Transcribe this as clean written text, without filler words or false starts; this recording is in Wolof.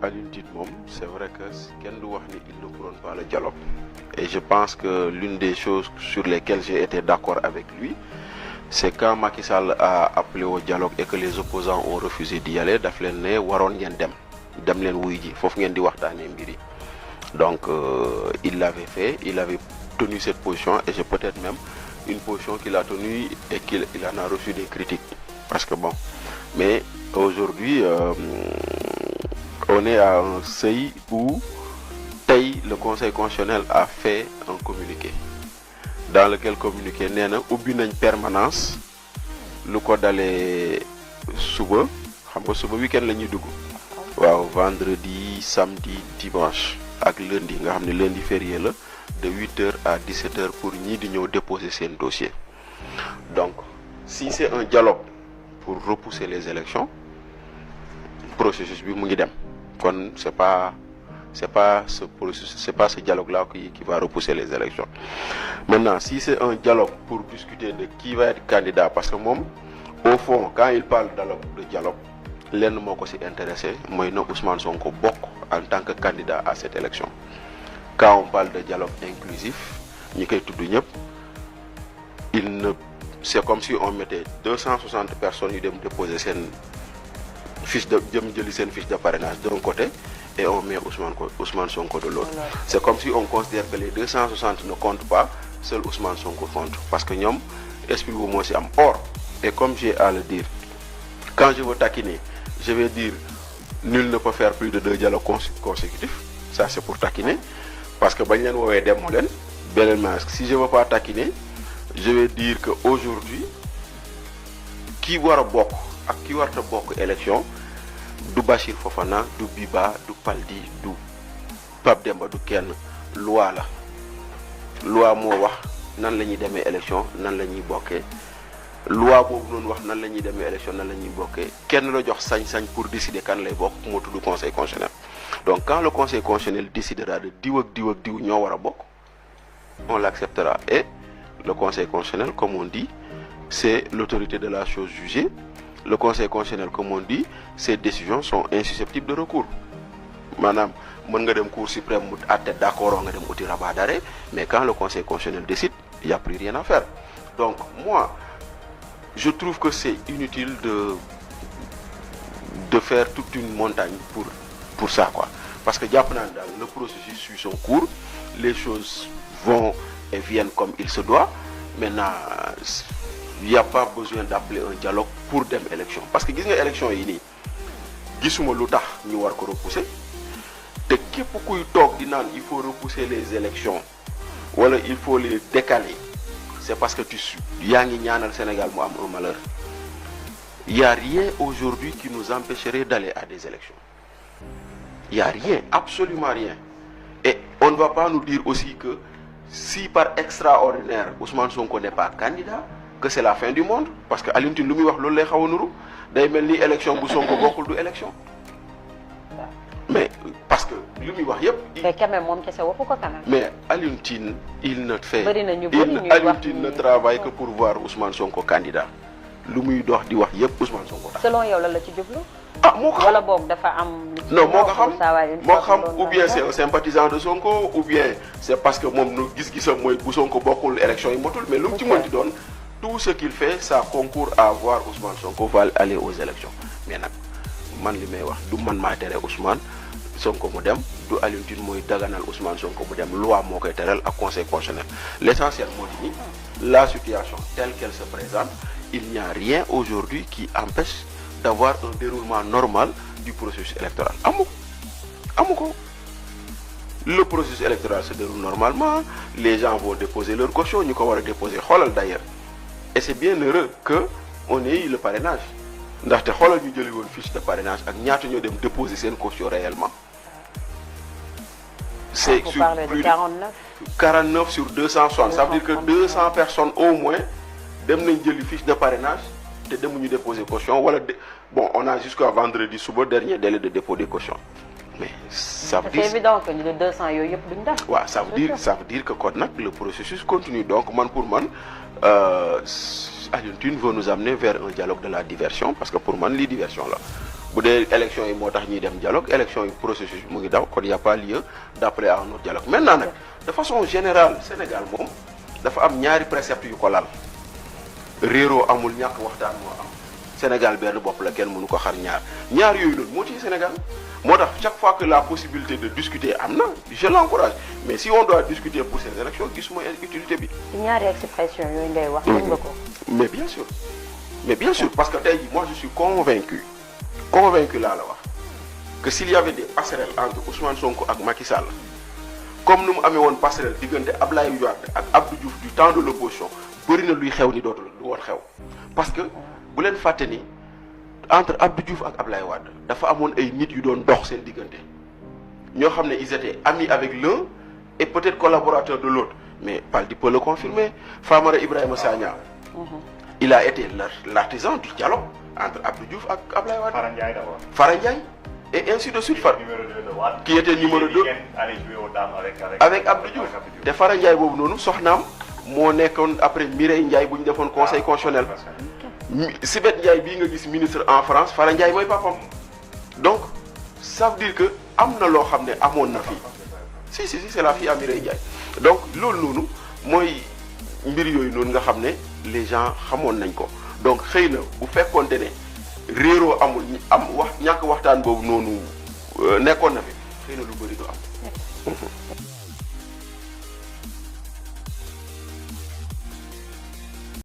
Alioune Tine moom c'est vrai que kenn du wax ni il ne prône pas le dialogue et je pense que l'une des choses sur lesquelles j'ai été d'accord avec lui c'est quand Macky Sall a appelé au dialogue et que les opposants ont refusé d'y aller daf leen ne waroon ngeen dem leen wuy ji foofu ngeen di waxtaanee mbir yi donc il l'avait fait, il avait tenu cette position et j'ai peut-être même une position qu'il a tenue et qu'il en a reçu des critiques parce que bon mais aujourd'hui on est à un seuil où le Conseil constitutionnel a fait un communiqué dans lequel communiqué nee na ubbi nañ permanence lu ko dalee suba xam nga suba week-end la ñuy dugg waaw vendredi samedi dimanche ak lundi nga xam ne lundi férié la de 8h à 17h pour ñii di ñëw déposer seen dossier donc si c'est un dialogue pour repousser les élections processus bi mu ngi dem kon c'est pas ce processus, c'est pas ce dialogue-là qui va repousser les élections. Maintenant, si c'est un dialogue pour discuter de qui va être candidat, parce que moi, au fond, quand il parle de dialogue, l'un de moi qui s'est intéressé, moi, Ousmane Sonko bok en tant que candidat à cette élection. Quand on parle de dialogue inclusif, c'est comme si on mettait 260 personnes qui déposer fiche de parrainage d'un côté et on met Ousmane Sonko de l'autre. C'est comme si on considère que les 260 ne comptent pas, seul Ousmane Sonko compte. Parce que nous, esprit au moins c'est am. Or, et comme j'ai à le dire, quand je veux taquiner, je vais dire nul ne peut faire plus de 2 dialogues consécutifs. Ça c'est pour taquiner. Parce que si je ne veux pas taquiner, je vais dire qu'aujourd'hui, qui va bok ak qui va bok élection, du Bachir Fofana, du Biba, du Paldi, du Pape Demba, du Ken, loi la. Loi mo wax nan lañuy démé élection, nan lañuy bokké. Loi bobu non wax nan lañuy démé élection, nan lañuy bokké. Ken la jox sañ-sañ pour décider kan lay bok mo tuddu conseil constitutionnel. Donc quand le conseil constitutionnel décidera de diw ñoo wara bok, on l'acceptera et le conseil constitutionnel comme on dit, c'est l'autorité de la chose jugée. Le Conseil constitutionnel, comme on dit, ces décisions sont insusceptibles de recours. Madame, mën nga dem Cour suprême mu àtte d'accord nga dem uti rabat d'arrêt, mais quand le Conseil constitutionnel décide, il n'y a plus rien à faire. Donc moi, je trouve que c'est inutile de faire toute une montagne pour ça quoi. Parce que le processus suit son cours, les choses vont et viennent comme il se doit. Maintenant, il n'y a pas besoin d'appeler un dialogue pour des élections. Parce que les élections, il faut repousser les élections ou il faut les décaler. C'est parce que il y a un Sénégal qui a un malheur. Il n'y a rien aujourd'hui qui nous empêcherait d'aller à des élections. Il n'y a rien, absolument rien. Et on ne va pas nous dire aussi que si par extraordinaire Ousmane Sonko n'est pas candidat, que c'est la fin du monde, parce que Alioune Tine lu muy wax loolu lay xaw a nuru day mel ni élection bu Sonko bokkul du élection. Mais parce que lu muy wax yépp. mais quand même moom kese waxu ko quand même. mais Alioune Tine il ne fait. Alioune Tine ne travaille que pour voir Ousmane Sonko candidat. lu muy dox di wax yépp Ousmane Sonko tax. selon yow lan la ci jublu. ah moo ko xam wala boog dafa am. non moo ko xam ou bien c'est un sympathisant de Sonko ou bien c'est parce que moom nu gis-gisam mooy bu Sonko bokkul élection yi motul mais lu mu ci mënti doon. Tout ce qu'il fait, ça concourt à voir Ousmane Sonko va aller aux élections. Mais nak, man li may wax du man ma téré Ousmane Sonko mu dem, du Alioune Tine moy daganal Ousmane Sonko mu dem, loi mo koy téral ak conseil constitutionnel. L'essentiel moo di la situation telle qu'elle se présente, il n'y a rien aujourd'hui qui empêche d'avoir un déroulement normal du processus électoral. Amuko. Le processus électoral se déroule normalement, les gens vont déposer leur caution, ñu ko wara déposer xolal d'ailleurs. Et c'est bien heureux qu'on ait eu le parrainage. Ndaxte xoolal ñu jëli woon fiche de parrainage ak ñaata ñoo dem déposer seen caution réellement. C'est vous sur parlez de 49 sur 260. Ça veut dire que 200 personnes au moins dem nañ jëli fiche de parrainage te demuñu déposer caution wala bon on a jusqu'à vendredi suba dernier délai de dépôt des cautions. Mais ça veut dire c'est évident que les 200 yooyu yëpp duñ def. Ouais, ça veut dire que kon nag le processus continue. Donc pour moi Alioune Tine veut nous amener vers un dialogue de la diversion parce que pour moi li diversion là bu dee élection yi moo tax ñuy dem dialogue élection yi processus bi mu ngi daw kon y a pas lieu d'appeler à un autre dialogue maintenant nag de façon générale Sénégal moom dafa am ñaari préceptes yu ko lal réeroo amul ñàkk waxtaan moo am Sénégal benn bopp la kenn mënu ko xar ñaar yooyu noonu moo ci Sénégal moo tax chaque fois que la possibilité de discuter am na je l'encourage mais si on doit discuter pour ces élections gisuma utilité bi. ñaari expression yooyu ngay wax. mën nga ko. mais bien sûr parce que tey jii moi je suis convaincu laa la wax que s'il y avait des passerelles entre Ousmane Sonko ak Macky Sall comme nu mu amee woon passerelle diggante Ablaye Wade ak Abdou Diouf du temps de l'opposition bëri na luy xew ni dootul du woon xew parce que bu leen fàtte ni entre Abdou Diouf ak Ablaye Wade dafa amoon ay nit yu doon dox seen diggante ñoo xam ne ils étaient amis avec l'un et peut-être collaborateurs de l'autre mais Baldi peut le confirmer Famara Ibrahima Sagna il a été l'artisan du dialogue entre Abdou Diouf ak Ablaye Wade. Fara Ndiaye d'abord. Fara Ndiaye et ainsi de suite. Qui était numéro 2 avec Abdou Diouf te Fara Ndiaye boobu noonu soxnaam moo nekkoon après Mireille Ndiaye bu ñu defoon conseil constitutionnel. Sibeth Ndiaye bii nga gis ministre en France Fara Ndiaye mooy papam donc ça veut dire que am na loo xam ne amoon na fii si c'est la fille à Mireille Ndiaye donc loolu noonu mooy mbir yooyu noonu nga xam ne les gens xamoon nañ ko donc xëy na bu fekkoonte ne réeroo amul ñàkk waxtaan boobu noonu nekkoon na fi xëy na lu bëri du am.